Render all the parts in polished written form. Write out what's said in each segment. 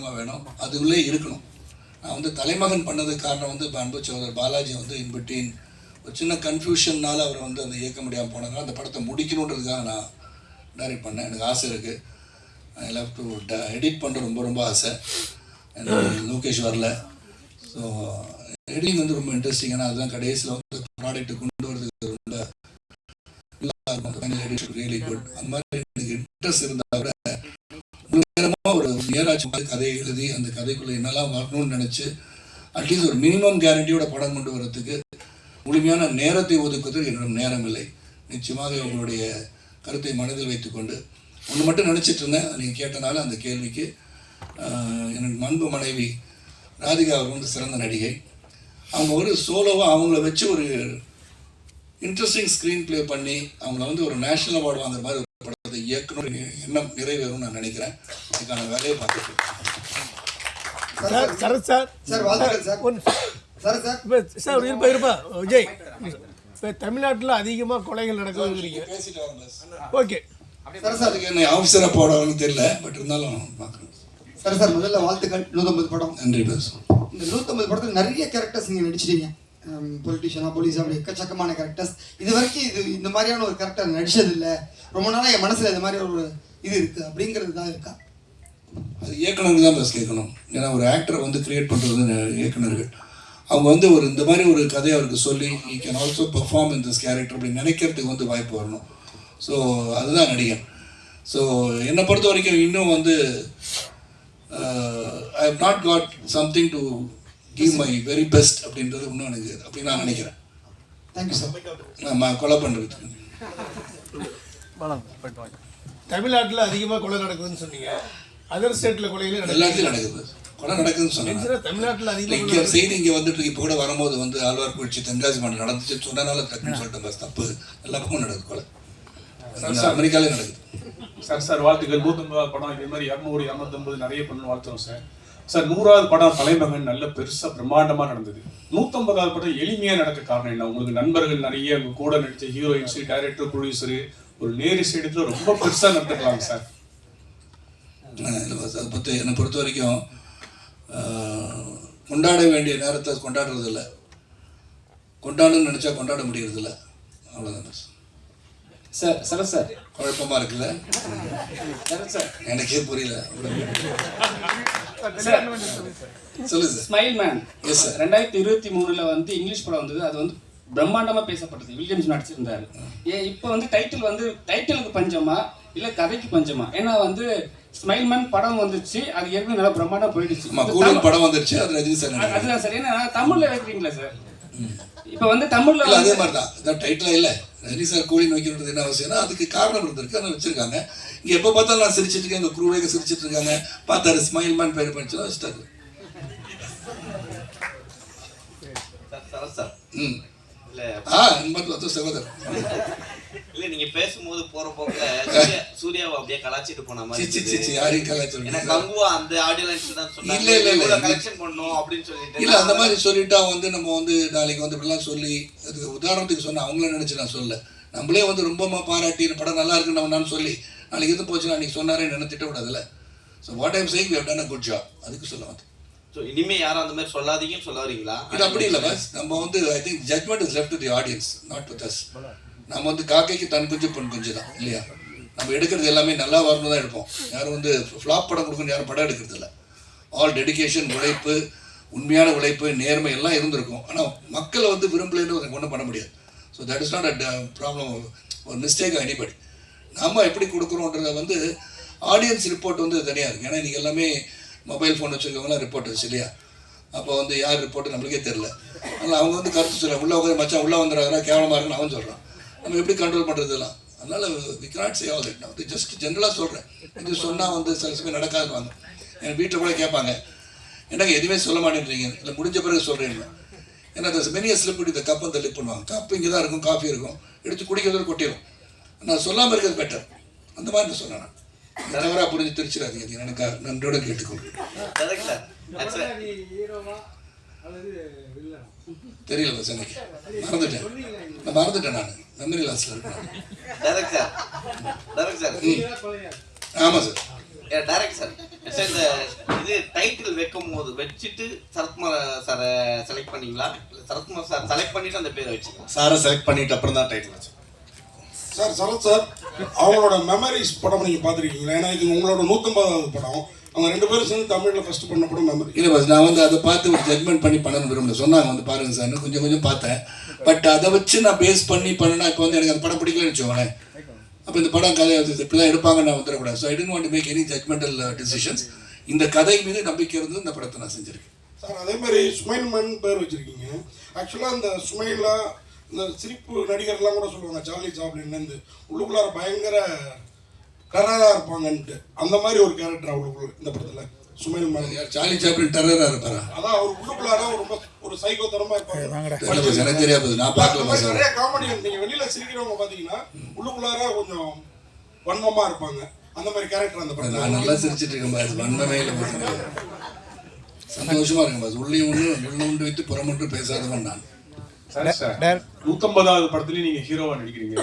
Cinema வேணும், அது உள்ளே இருக்கணும். நான் வந்து தலைமகன் பண்ணதுக்கு காரணம் வந்து அன்பு சகோதரர் பாலாஜி வந்து இன்பிட்வீன் ஒரு சின்ன கன்ஃபியூஷன்னால அவர் வந்து அந்த இயக்க முடியாமல் போனதுனால அந்த படத்தை முடிக்கணுன்றதுக்காக நான் டைரக்ட் பண்ணேன். எனக்கு ஆசை இருக்குது. ஐ லவ் டு எடிட் பண்ணுற ரொம்ப ஆசை. எனக்கு லோகேஷ் வரல. ஸோ எடிட்டிங் வந்து ரொம்ப இன்ட்ரெஸ்டிங். ஏன்னா அதுதான் கடைசியில் வந்து ப்ராடக்ட்டை கொண்டு வரதுக்கு ரொம்ப ரியலி குட். அந்த மாதிரி எனக்கு இன்ட்ரெஸ்ட் இருந்தால் கூட நேரமாக ஒரு நேராட்சி மாதிரி கதையை எழுதி அந்த கதைக்குள்ளே என்னெல்லாம் வரணும்னு நினச்சி அட்லீஸ்ட் ஒரு மினிமம் கேரண்டியோட படம் கொண்டு வரதுக்கு முழுமையான நேரத்தை ஒதுக்குவதற்கு என்னிடம் நேரம் இல்லை. நிச்சயமாக உங்களுடைய கருத்தை மனதில் வைத்துக்கொண்டு ஒன்று மட்டும் நினச்சிட்டு இருந்தேன். நீங்கள் கேட்டனால அந்த கேள்விக்கு எனக்கு அன்பு மனைவி ராதிகா அவர் வந்து சிறந்த நடிகை. அவங்க ஒரு சோலோவாக அவங்கள வச்சு ஒரு இன்ட்ரெஸ்டிங் ஸ்க்ரீன் ப்ளே பண்ணி அவங்கள வந்து ஒரு நேஷனல் அவார்டு வாங்குற மாதிரி ஒரு படத்தை இயக்கணும் எண்ணம் நிறைவேறும் நான் நினைக்கிறேன். அதுக்கான வேலையை பார்த்துட்டு விஜய், இப்போ தமிழ்நாட்டில் அதிகமாக கொலைகள் நடக்குதுங்கிறீங்க. ஓகே அதுக்கு என்ன ஆஃபீஸராக போடணும்னு தெரியல, பட் இருந்தாலும் பார்க்குறேன். சார் முதல்ல வாழ்த்துக்கள். 150 படம். நன்றி பேசும். இந்த 150 படத்தில் நிறைய கேரக்டர்ஸ் நீங்கள் நடிச்சிட்டீங்க. பொலிட்டிஷியனாக, போலீஸாக, அப்படி எக்கச்சக்கமான கேரக்டர்ஸ். இது வரைக்கும் இந்த மாதிரியான ஒரு கேரக்டர் நடிச்சதில்லை, ரொம்ப நாளாக என் மனசில் இந்த மாதிரி ஒரு இது இருக்குது அப்படிங்கிறது தான் இருக்கா? அது இயக்குனருக்கு தான் பஸ் கேட்கணும். ஏன்னா ஒரு ஆக்டரை வந்து கிரியேட் பண்ணுறது வந்து இயக்குனர்கள். அவங்க வந்து ஒரு இந்த மாதிரி ஒரு கதையை அவருக்கு சொல்லி ஈ can also perform in this character அப்படின்னு நினைக்கிறதுக்கு வந்து வாய்ப்பு வரணும். ஸோ அதுதான் நடிகன். ஸோ என்னை பொறுத்த வரைக்கும் இன்னும் வந்து I have not got something to give my very best அப்படின்றது இன்னும் எனக்கு அப்படின்னு நான் நினைக்கிறேன். Thank you sir. நான் கொலை பண்ணுறதுக்கு தமிழ்நாட்டில் அதிகமாக கொலை நடக்குதுன்னு சொன்னீங்க. அதர் ஸ்டேட்டில் கொலைகள் எல்லாத்தையும் நடக்குது. கொலை நடக்குதுன்னு சொன்னேன். தமிழ்நாட்டில் அதிகமாக இங்கே செய்தி இங்கே வந்துட்டு இப்போ கூட வரும்போது வந்து ஆழ்வார்குறிச்சி தென்காசி மாவட்டம் நடந்துச்சு சொன்னனால டக்குன்னு சொல்லிட்டேன். பஸ் தப்பு. எல்லா பக்கமும் நடக்குது கொலை. அமெரிக்காலே நடக்குது. சார் வாழ்த்துக்கள். 150 படம் இதே மாதிரி 200 250 நிறைய பண்ணணும் வாழ்த்துறோம் சார். சார் 100வது படம் தலைமகன் நல்ல பெருசாக பிரம்மாண்டமாக நடந்தது. 150வது படம் எளிமையாக நடக்க காரணம் என்ன? உங்களுக்கு நண்பர்கள் நிறைய, உங்க கூட நடித்த ஹீரோயின்ஸ், டைரக்டர், ப்ரொடியூசரு ஒரு நேரிசை எடுத்து ரொம்ப பெருசாக நடத்துக்கலாம் சார். அதை பற்றி என்னை பொறுத்த வரைக்கும் கொண்டாட வேண்டிய நேரத்தை கொண்டாடுறதில்ல, கொண்டாடணும்னு நினச்சா கொண்டாட முடியறதில்ல. அவ்வளோதான் சார். சார் சார் குழப்பமாக இருக்குல்ல? சார் எனக்கே புரியல. சொல்லு சார். ஸ்மைல் மேன் 2023 வந்து இங்கிலீஷ் படம் வந்தது. அது வந்து பிரம்மாண்டமாக பேசப்பட்டது. வில்லியம்ஸ் நடிச்சிருந்தாரு. இப்போ வந்து டைட்டிலுக்கு பஞ்சமா இல்லை கதைக்கு பஞ்சமா? ஏன்னா வந்து ஸ்மைல் மேன் படம் வந்துச்சு, அது ஏற்கனவே நல்லா பிரம்மாண்டம் போயிடுச்சு. படம் வந்துருச்சு, அது ரஜினி சார். அதுதான் சார். ஏன்னா தமிழ்ல வைக்கிறீங்களா சார்? இப்போ வந்து தமிழ்ல அதே மாதிரி தான் டைட்டில் இல்லை. ரஜினி சார் கூலின்னு வைக்கணுன்றது என்ன அவசியம்னா அதுக்கு காரணம் இருந்திருக்கு, அதை வச்சிருக்காங்க. இங்கே எப்போ பார்த்தாலும் நான் சிரிச்சிட்டு இருக்கேன், இந்த குரூவேக சிரிச்சிட்டு இருக்காங்க. பார்த்தாரு ஸ்மைல் மேன் பேர் படிச்சு வச்சுட்டாரு. சகோதரர் இல்ல நீங்க பேசும்போது போற போக்குல சூர்யாவை அப்படியே கலாச்சிட்டு போன மாதிரி. யாரையும் கலாச்சி கங்குவா அந்த ஆடியன்ஸ் தான் சொன்னாங்க இல்ல கலெக்ஷன் பண்ணோம் அப்படின்னு சொல்லிட்டு. இல்ல அந்த மாதிரி சொல்லிட்டா வந்து நம்ம வந்து நாளைக்கு வந்து இப்படிலாம் சொல்லி அதுக்கு உதாரணத்துக்கு சொன்னா அவங்கள நினைச்சு நான் சொல்ல. நம்மளே வந்து ரொம்ப பாராட்டி படம் நல்லா இருக்குன்னு நான் சொல்லி நாளைக்கு எது போச்சு அன்னைக்கு சொன்னாரே நினைத்திட்ட விடாதுல்ல. So what I'm saying we have done a good job. அதுக்கு சொல்ல வந்து ஸோ இனிமே யாரும் அந்த மாதிரி சொல்லாதீங்கன்னு சொல்ல வரீங்களா? இது அப்படி இல்லை பஸ். நம்ம வந்து I think judgement is left to the audience, not with us. நம்ம வந்து காக்கைக்கு தன் குஞ்சு பொன் குஞ்சு தான் இல்லையா? நம்ம எடுக்கிறது எல்லாமே நல்லா வரணும் தான் எடுப்போம். யாரும் வந்து ஃப்ளாப் படம் கொடுக்கணும் யாரும் படம் எடுக்கிறது இல்லை. ஆல் டெடிகேஷன், உழைப்பு, உண்மையான உழைப்பு, நேர்மை எல்லாம் இருந்திருக்கும். ஆனால் மக்களை வந்து விரும்பலைன்னு ஒன்றும் பண்ண முடியாது. So that is not a problem, ஒரு மிஸ்டேக் எனிபடி. நம்ம எப்படி கொடுக்குறோன்றத வந்து ஆடியன்ஸ் ரிப்போர்ட் வந்து தனியாக இருக்குது. ஏன்னா இன்றைக்கி எல்லாமே மொபைல் ஃபோன் வச்சுருக்கவங்களாம் ரிப்போர்ட்டர்ஸ் இல்லையா? அப்போ வந்து யார் ரிப்போர்ட்டு நம்மளுக்கே தெரில. அதனால் அவங்க வந்து கருத்து சொல்கிறாங்க, உள்ளே உட்காந்து மச்சான் உள்ளே வந்துடுறாங்கன்னா கேவலமாக இருக்குன்னு அவன் சொல்கிறான். நம்ம எப்படி கண்ட்ரோல் பண்ணுறதுலாம்? அதனால் we cannot say all that. நான் வந்து ஜஸ்ட் ஜென்ரலாக சொல்கிறேன். இது சொன்னால் வந்து சில சமயம் நடக்காதுவாங்க. என் வீட்டில் கூட கேட்பாங்க, எனக்கு எதுவுமே சொல்ல மாட்டேன்றீங்க, இல்லை முடிஞ்ச பிறகு சொல்கிறேன்னு. ஏன்னா அந்த மெனியை ஸ்லிப் பண்ணி இந்த கப் வந்து லிப் பண்ணுவாங்க. கப்பு இங்கே தான் இருக்கும், காஃபி இருக்கும், எடுத்து குடிக்கிறதுல கொட்டிடும். நான் சொல்லாமல் இருக்கிறது பெட்டர். அந்த மாதிரி நான் சொன்னேன். தவறாக புரிஞ்சு தெரிச்சிடாதீங்க, எனக்கு நன்றோட கேட்டுக்கொள்கிறேன். தெரியல பஸ், எனக்கு மறந்துட்டேன் நான் மெமரி லாஸ்ல இருக்கேன். டைரக்ட் சார் ஆமாம் சார். டைரக்ட் சார் இந்த வந்து டைட்டில் வைக்கும் போது வச்சுட்டு சரத்குமார் சாரை செலக்ட் பண்ணீங்களா இல்லை சரத்குமார் சார் செலக்ட் பண்ணிட்டு அந்த பேரை வச்சுக்கலாம்? சாரை செலக்ட் பண்ணிட்டு அப்புறம் தான் டைட்டில் வச்சு. சார் சரத் சார் அவங்களோட மெமரிஸ் படம் நீங்கள் பார்த்துருக்கீங்களா? ஏன்னா இது உங்களோட 150வது படம். அவங்க 2 பேரும் சேர்ந்து தமிழில் ஃபர்ஸ்ட் பண்ண படம் மெமரி. இல்லை பஸ் நான் வந்து அதை பார்த்து ஒரு ஜட்மெண்ட் பண்ணி பண்ணணும் விரும்பல. சொன்னாங்க வந்து பாருங்க சார், கொஞ்சம் கொஞ்சம் பார்த்தேன். பட் அதை வச்சு நான் பேஸ் பண்ணி பண்ணினா இப்போ வந்து எனக்கு அந்த படம் பிடிக்கலன்னு வச்சுக்கோங்களேன். அப்போ இந்த படம் கதை இப்படி தான் எடுப்பாங்க நான் வந்துடக்கூடாது. So I don't want to make any judgemental decisions. இந்த கதை மீது நம்பிக்கை இருந்து இந்த படத்தை நான் செஞ்சுருக்கேன். சார் அதே மாதிரி சுமைல்மன் பேர் வச்சுருக்கீங்க. ஆக்சுவலாக இந்த சுமைலா இந்த சிரிப்பு நடிகர்லாம் கூட சொல்லுவாங்க சார்லி சாப்ளின்லேருந்து உள்ளுக்குள்ளார பயங்கர கராராக இருப்பாங்கன்ட்டு. அந்த மாதிரி ஒரு கேரக்டர் அவங்களுக்குள்ள இந்த படத்தில் சுமைல்மன். சார்லி சாப்ளின் டெரராக இருப்பாரா? அதான் அவர் உள்ளுக்குள்ளார ரொம்ப ஒரு சைக்கோத்தனமாக இருப்பாங்க. எனக்கு தெரியாது, நான் பார்க்கல சார். நிறைய காமெடி நீங்கள் வெளியில் சிரிக்கிறவங்க பார்த்தீங்கன்னா உள்ளுக்குள்ளார கொஞ்சம் வன்மமாக இருப்பாங்க. அந்த மாதிரி கேரக்டர் அந்த படம். நான் நல்லா சிரிச்சிட்டு இருக்கேன் பாஸ், வன்மமே இல்லை பாஸ். சந்தோஷமா இருக்கேன் பாஸ். உள்ளே உண்டு வைத்து புறமொன்று பேசாதவன் நான். சார் 150வது படத்துலயும் நீங்க ஹீரோவா நடிக்கிறீங்க.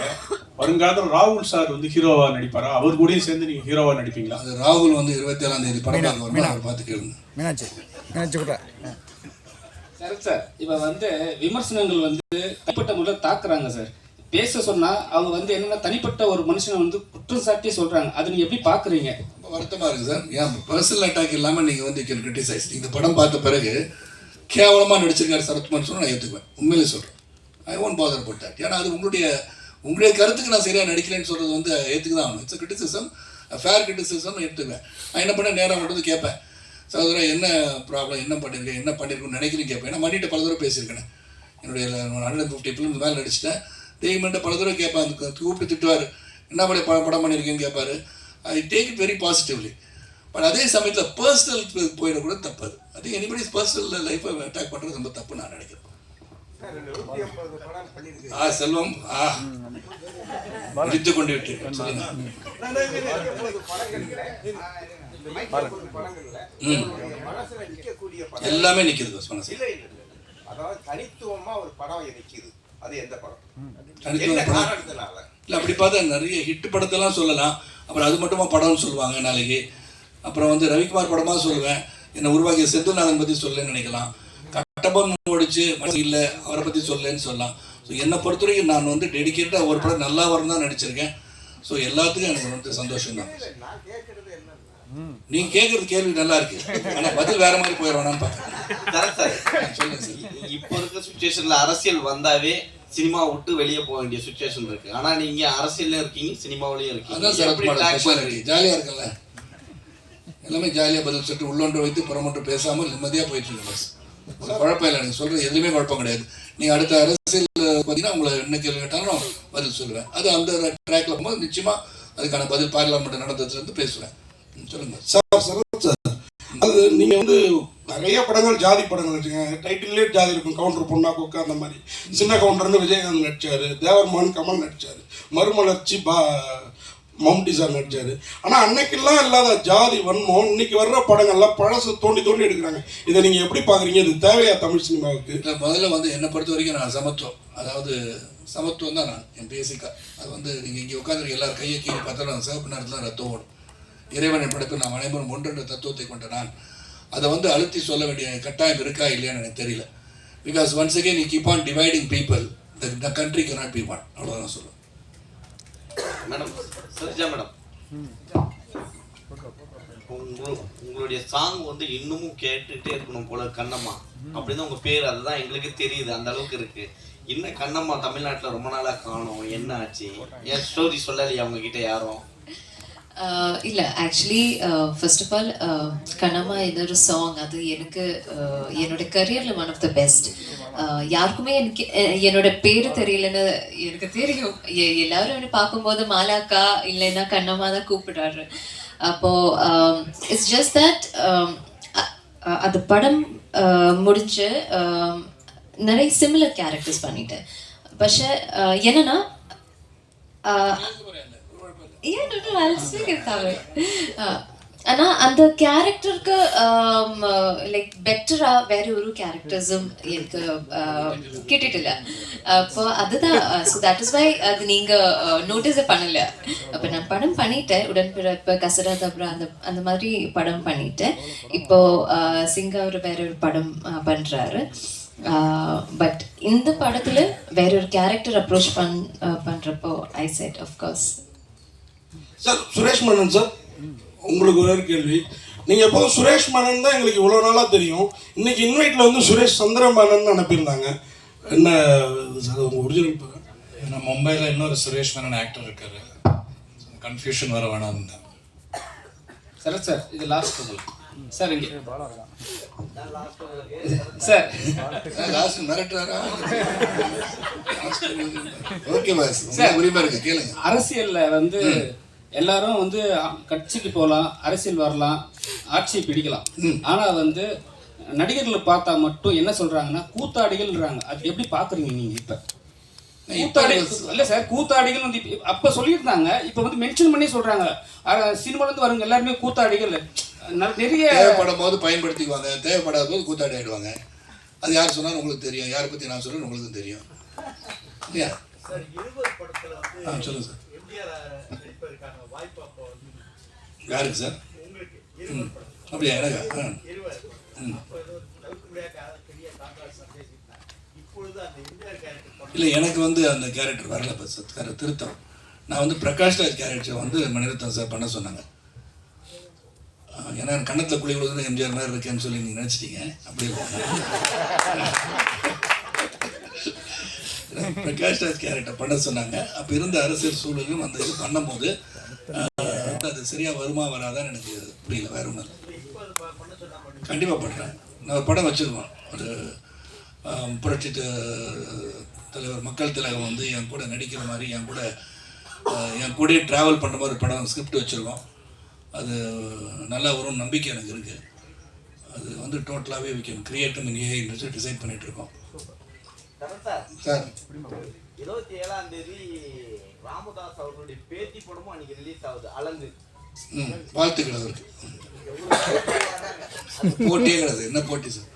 வருங்காலத்துல ராகுல் சார் வந்து ஹீரோவா நடிப்பாரா? அவர் கூடயும் சேர்ந்து நீங்க ஹீரோவா நடிப்பீங்களா? அது ராகுல் வந்து 27ஆம் தேதி படம் பார்க்க அவர் பார்த்து கேளுங்க. சார் இப்போ வந்து விமர்சனங்கள் வந்து தனிப்பட்ட முறையில் தாக்குறாங்க சார். பேச சொன்னா அவங்க வந்து என்னன்னா தனிப்பட்ட ஒரு மனுஷனை வந்து குற்றம் சாட்டியே சொல்றாங்க. அது நீங்க எப்படி பாக்குறீங்க? ரொம்ப வருத்தமா இருக்கு சார். ஏன் பர்சனல் அட்டாக் இல்லாம நீங்க வந்து கேன் கிரிட்டிசைஸ். இந்த படம் பார்த்த பிறகு கேவலமாக நடிச்சிருக்காரு சரத்குமார் சொன்னால் நான் ஏற்றுக்குவேன். உண்மையிலே சொல்கிறேன். I won't bother about that. ஏன்னா அது உங்களுடைய கருத்துக்கு நான் சரியாக நடிக்கலைன்னு சொல்கிறது வந்து ஏற்றுக்கு தான் ஆகணும். இட்ஸ் கிரிட்டிசிசம், ஃபேர் கிரிட்டிசிசம் ஏற்றுக்குவேன். நான் என்ன பண்ண நேரம் கொண்டு வந்து கேட்பேன், சகோதரா என்ன ப்ராப்ளம், என்ன பண்ணியிருக்கேன்னு நினைக்கிறேன்னு கேட்பேன். ஏன்னா மணிகிட்ட பல தடவை பேசியிருக்கேன். என்னுடைய 150 ஃபிலிம் மேலே நடிச்சிட்டேன். தெய்வம்கிட்ட பல தடவை கேட்பேன். அந்த கூப்பிட்டு திட்டுவார், என்ன படம் பண்ணியிருக்கேன்னு கேட்பாரு. I take it very positively. But அதே சமயத்தில் பர்சனல் போயிடக்கூட தப்பு. அது எனிபடிஸ் பர்சனல் லைஃப்பை அட்டாக் பண்ணுறது ரொம்ப தப்பு நான் நினைக்கிறேன். செல்வம் முடித்து கொண்டு விட்டேன். சொல்லுங்க. எல்லாமே நிற்கிது மனசு. அதாவது தனித்துவமா ஒரு படம் நிற்கிது. அது எந்த படம்? இல்லை அப்படி பார்த்தா நிறைய ஹிட் படத்தெல்லாம் சொல்லலாம். அப்புறம் அது மட்டுமா படம்னு சொல்லுவாங்க நாளைக்கு. அப்புறம் வந்து ரவிக்குமார் படமாக சொல்லுவேன். என்னை உருவாக்கிய செந்தில்நாதன் பற்றி சொல்லலன்னு நினைக்கலாம். கட்டபொம்மன் ஓடிச்சு இல்லை அவரை பற்றி சொல்லலன்னு சொல்லலாம். ஸோ என்னை பொறுத்த வரைக்கும் நான் வந்து டெடிக்கேட்டாக ஒரு படம் நல்லா வரும் தான் நடிச்சிருக்கேன். ஸோ எல்லாத்துக்கும் எனக்கு வந்து சந்தோஷம் தான். நீங்கள் கேட்குறது கேள்வி நல்லா இருக்கு, ஆனால் பதில் வேற மாதிரி போயிடுவானான்னு பார்க்குறேன். சொல்லுங்க சார். இப்போ இருக்க சுச்சுவேஷனில் அரசியல் வந்தாவே சினிமா விட்டு வெளியே போக வேண்டிய சுச்சுவேஷன் இருக்கு. ஆனால் நீங்கள் அரசியல்லையும் இருக்கீங்க, சினிமாவிலையும் இருக்கீங்க. அதான் சார் ஜாலியாக இருக்குல்ல. எல்லாமே ஜாலியாக பதில் சொல்லிட்டு உள்ளொன்று வைத்து புறமொன்று பேசாமல் நிம்மதியாக போயிட்டு இருக்கு பஸ். ஒரு குழப்பம் இல்லை. நீங்கள் சொல்கிறது எதுவுமே குழப்பம் கிடையாது. நீங்கள் அடுத்த அரசியல் பார்த்தீங்கன்னா உங்களை என்ன கேள்வி கேட்டாலும் நான் பதில் சொல்லுவேன். அது அந்த ட்ராக்ல போகும்போது நிச்சயமாக அதுக்கான பதில் பார்லிமெண்ட் நடந்ததுலேருந்து பேசுவேன். சொல்லுங்கள் சார். சரத் சார், அது நீங்கள் வந்து நிறைய படங்கள் ஜாதி படங்கள் வச்சுக்கோங்க. டைட்டிலே ஜாதி இருக்கும். கவுண்டர் பொண்ணா கொக்கா அந்த மாதிரி. சின்ன கவுண்டர்னு விஜயகாந்த் நடிச்சார். தேவர்மான் கமல் நடிச்சார். மறுமலர்ச்சி மம்டி சார் நடிச்சார். ஆனால் அன்னைக்கெல்லாம் இல்லாத ஜாதி வன்மம் இன்னைக்கு வர்ற படங்கள்லாம் பழசு தோண்டி எடுக்கிறாங்க. இதை நீங்கள் எப்படி பார்க்குறீங்க? இது தேவையா தமிழ் சினிமாவுக்கு? இல்லை, முதல்ல வந்து என்னை பொறுத்த வரைக்கும் நான் சமத்துவம், அதாவது சமத்துவம் தான் நான் என் பேசிக்கா. அது வந்து நீங்கள் இங்கே உட்காந்துருக்க எல்லாரும் கையை கீழே பார்த்தா நான் சிவப்பு நேரத்தில் ரத்தம் ஓடும். இறைவனை படைப்பு நாம் அனைவரும் ஒன்றென்ற தத்துவத்தை கொண்ட நான் அதை வந்து அழுத்தி சொல்ல வேண்டிய கட்டாயம் இருக்கா இல்லையான்னு எனக்கு தெரியல. Because once again you keep on dividing people, the country cannot be one. அவ்வளோதான் சொல்லுவேன். மேடம், சரிஜா மேடம், உங்களுடைய சாங் வந்து இன்னமும் கேட்டுட்டே இருக்கணும் போல. கண்ணம்மா அப்படின்னு உங்க பேர், அதுதான் எங்களுக்கு தெரியுது, அந்த அளவுக்கு இருக்கு. என்ன கண்ணம்மா தமிழ்நாட்டில் ரொம்ப நாளாக காணும், என்ன ஆச்சு? என் ஸ்டோரி சொல்லலையா அவங்க கிட்ட யாரும்? இல்லை, actually first of all Kannamma என்னொரு சாங், அது எனக்கு என்னோட கரியரில் ஒன் ஆஃப் த பெஸ்ட். யாருக்குமே எனக்கு என்னோட பேரு தெரியலன்னு எனக்கு தெரியும். எல்லாரும் என்ன பார்க்கும்போது மாலாக்கா இல்லைன்னா கண்ணம்மா தான் கூப்பிடுறாரு. அப்போ இட்ஸ் ஜஸ்ட் தட் அந்த படம் முடிஞ்சு நிறைய சிமிலர் கேரக்டர்ஸ் பண்ணிட்டேன். പക്ഷേ என்னன்னா ஆனால் அந்த கேரக்டருக்கு லைக் பெட்டராக வேற ஒரு கேரக்டர்ஸும் எனக்கு கிட்டிட்டில்ல. அப்போ அதுதான், ஸோ தட் இஸ் வை அது நீங்கள் நோட்டீஸே பண்ணல. அப்போ நான் படம் பண்ணிட்டேன், உடன்பிறப்பு, கசரா தப்ரா அந்த மாதிரி படம் பண்ணிட்டேன். இப்போ சிங்கா அவர் வேற ஒரு படம் பண்ணுறாரு. பட் இந்த படத்தில் வேற ஒரு கேரக்டர் அப்ரோச் பண்ணுறப்போ ஐ set of course. Sir Suresh Menon sir, உங்களுக்கு ஒரு கேள்வி. நீங்கள் எப்போதும் சுரேஷ் மேனன் தான் எங்களுக்கு இவ்வளோ நாளாக தெரியும். இன்னைக்கு இன்வைட்டில் வந்து சுரேஷ் சந்திரமேனன் அனுப்பியிருந்தாங்க. என்ன சார் உங்கள் ஒரிஜினல் பேர்? ஏன்னா மும்பையில் இன்னொரு சுரேஷ் மேனன் ஆக்டர் இருக்காரு, கன்ஃபியூஷன் வர வேணாம் தான். சார் இது லாஸ்ட் உங்களுக்கு சார். இங்கே சார் லாஸ்ட் மிரட்டுறாரா? ஓகே பாஸ், உரிமை இருக்கு, கேளுங்க. அரசியல்ல வந்து எல்லாரும் வந்து கட்சிக்கு போகலாம், அரசியல் வரலாம், ஆட்சியை பிடிக்கலாம். ஆனா வந்து நடிகர்களை பார்த்தா மட்டும் என்ன சொல்றாங்கன்னா கூத்தாடிகள்ன்றாங்க. அது எப்படி பாக்குறீங்க நீங்க? இப்ப கூத்தாடிகள் இல்ல சார், கூத்தாடிகள் வந்து அப்ப சொல்லியிருந்தாங்க, இப்ப வந்து மென்ஷன் பண்ணி சொல்றாங்க. சினிமால இருந்து வரவங்க எல்லாருமே கூத்தாடிகள். நிறைய தேவைப்படும் போது பயன்படுத்திக்குவாங்க, தேவைப்படாத போது கூத்தாடி ஆயிடுவாங்க. அது யார் சொன்னாலும் உங்களுக்கு தெரியும், யாரை பத்தி நான் சொல்றேன் உங்களுக்கு தெரியும் இல்லையா? சொல்லுங்க சார். யாருக்கு சார்? அப்படியா? எனக்கா? இல்லை, எனக்கு வந்து அந்த கேரக்டர் வரல. இப்போ திருத்தம், நான் வந்து பிரகாஷ் ராஜ் கேரக்டர் வந்து மணிரத்னம் சார் பண்ண சொன்னாங்க. ஏன்னா கண்ணத்தில் குழி விழுந்து எம்ஜிஆர் மாதிரி இருக்கேன்னு சொல்லி நீங்கள் நினச்சிட்டீங்க. அப்படி பிரகாஷ் ராஜ் கேரக்டர் பண்ண சொன்னாங்க. அப்போ இருந்த அரசியல் சூழலும் அந்த இது பண்ணும்போது அது சரியாக வருமா வராதான்னு எனக்கு புரியல. வேற ஒன்றும் கண்டிப்பாக பண்ணுறேன். நான் ஒரு படம் வச்சுருக்கோம், ஒரு புரட்சி தலைவர் மக்கள் திலகம் வந்து என் கூட நடிக்கிற மாதிரி, என் கூட ட்ராவல் பண்ணுற மாதிரி ஒரு படம் ஸ்கிரிப்ட் வச்சுருக்கோம். அது நல்லா வரும் நம்பிக்கை எனக்கு இருக்குது. அது வந்து டோட்டலாகவே we can create in AI decide பண்ணிட்டு இருக்கோம். சார் 27ஆம் தேதி ராமதாஸ் அவர்களுடைய பேட்டி படமும் அன்னைக்கு ரிலீஸ் ஆகுது, அலங்கு. வாழ்த்துக்கள் அவருக்கு. போட்டியே கிடையாது. என்ன போட்டி சார்?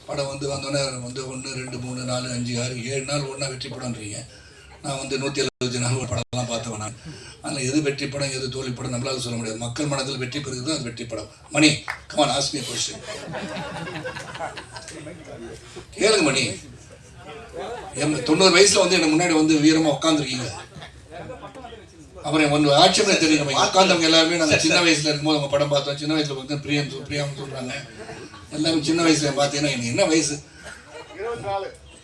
படம் வந்து வந்தோடனே வந்து 1, 2, 3, 4, 5, 6, 7 நாள் ஒன்றா வெற்றி படம்ன்றீங்க. நான் வந்து 170 நாள் படம்லாம் பார்த்தவன் நான். அதில் எது வெற்றி படம் எது தோல்வி படம் நம்மளால சொல்ல முடியாது. மக்கள் மனதில் வெற்றி பெறுகிறது அது வெற்றி படம். மணி, கமான் ஆஸ்க் மீ கொஸ்டின். கேளுங்க மணி. 90 வயசுல வந்து எனக்கு முன்னாடி வந்து வீரமாக உட்காந்துருக்கீங்க. அப்புறம் ஒன்று ஆட்சியமே தெரியும். உட்காந்தவங்க எல்லாருமே நாங்கள் சின்ன வயசுல இருக்கும்போது அவங்க படம் பார்த்தோம். சின்ன வயசுல பார்த்து பிரியான்னு சொல்றாங்க. எல்லாமே சின்ன வயசுல பார்த்தீங்கன்னா எனக்கு என்ன வயசு?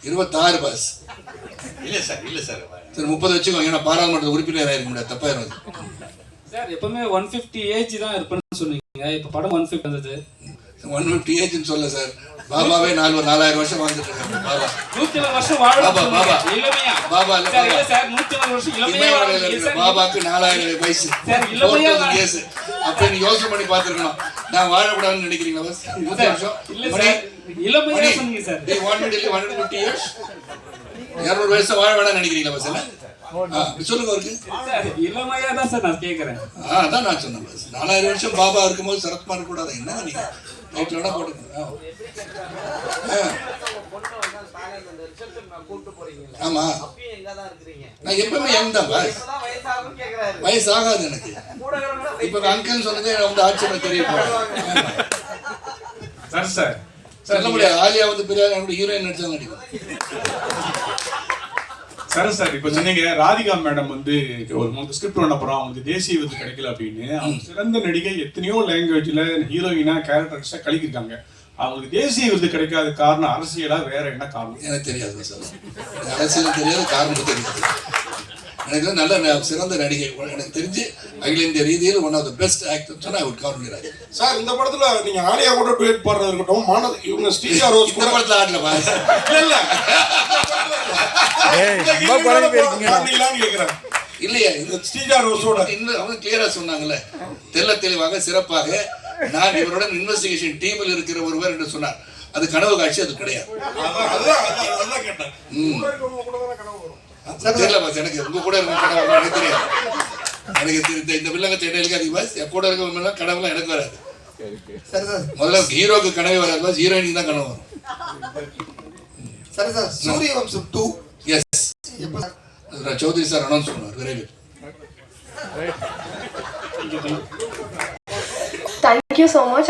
26 பாஸ். இல்லை சார், இல்லை சார், சரி 30 வச்சுக்கோங்க. ஏன்னா பாராளுமன்ற உறுப்பினர் ஆயிருக்க முடியாது, தப்பாயிரும். சார் எப்பவுமே 150 ஏஜ் தான் இருப்பேன்னு சொன்னீங்க. இப்போ படம் 150 வந்தது. 150 ஏஜ்னு சொல்ல சார். பாபாவே 4000 வருஷம் வாழ்ந்துட்டு இருக்காங்க. பாபா 120 வருஷம் வாழ. பாபா இளமையா? பாபா இல்ல சார், இல்ல சார், 120 வருஷம் இளமையா வாழ. பாபாக்கு 4000 வயசு. சார் இளமையா இயர்ஸ். அப்ப நீ யோசனை பண்ணி பார்த்துருக்கணும். நான் வாழக்கூடாதுன்னு நினைக்கிறீங்களா? பஸ் 20 வருஷம் இல்ல சார், இளமையா சொன்னீங்க சார். நீ 150 இயர்ஸ் 200 வயசு வாழ வேணாம்னு நினைக்கிறீங்களா? பஸ் இல்ல சொல்லுங்க அவருக்கு. இளமையா தான் சார் நான் கேட்கறேன். அதான் நான் சொன்னேன். பஸ் 4000 வருஷம் பாபா இருக்கும்போது சரத்குமார் இருக்கக்கூடாது. என்ன நீங்க ரைட்ல போட்டுக்கணும். ஆமா, நான் எப்பவுமே யங் தான் பாஸ். வயசு ஆகாது எனக்கு. இப்ப அங்கிள் சொன்னதே வந்து ஆட்சியில் தெரியும். சார் சொல்ல முடியாது. ஆலியா வந்து பெரிய ஹீரோயின் நடிச்சா நடிக்கும். சார் இப்போ சொன்னீங்க ராதிகா மேடம் வந்து ஒரு ஸ்கிரிப்ட் பண்ண போறோம், அவங்களுக்கு தேசிய விருது கிடைக்கல அப்படின்னு. அவங்க சிறந்த நடிகை, எத்தனையோ லாங்குவேஜ்ல ஹீரோயினா கேரக்டர்ஸா கழிக்கிருக்காங்க. அவங்களுக்கு தேசிய விருது கிடைக்காத காரணம் அரசியலா வேற என்ன காரணம்? எனக்கு தெரியாது சார். அரசியல் தெரியாது, காரணம் தெரியாது. எனக்கு நல்ல சிறந்த நடிகை எனக்கு தெரிஞ்சு அகில இந்திய ரீதியில் one of the best actor சொன்னா அவர் காரணம். சார் இந்த படத்துல நீங்க ஆலியா கூட டுவேட் பாடுறது இருக்கட்டும், இவங்க ஸ்ரீஜா ரோஸ் இந்த படத்துல ஆடல பாஸ். இல்ல கேக்குறேன். இல்லையா, இந்த ஸ்ரீஜா ரோஸோட இன்னும் அவங்க கிளியரா சொன்னாங்கல்ல, தெளிவாக சிறப்பாக நான் இவருடன் இன்வெஸ்டிகேஷன் டீமில் இருக்கிற ஒருவர் என்று சொன்னார். அது கனவு காட்சி, அது கிடையாது. தெரியல பாஸ், எனக்கு உங்க கூட இருக்க கனவு எனக்கு தெரியாது. எனக்கு இந்த வில்லங்க சென்னையிலுக்கு அதிகமாக என் கூட இருக்க கனவுலாம் எனக்கு வராது. சரி சார். முதல்ல ஹீரோக்கு கனவே வராது பாஸ், ஹீரோயினுக்கு தான் கனவு வரும். சரி சார். சூரியவம்சம் 2 எஸ், எப்போ சௌத்ரி சார் அனௌன்ஸ் பண்ணுவார் விரைவில். Thank you so much.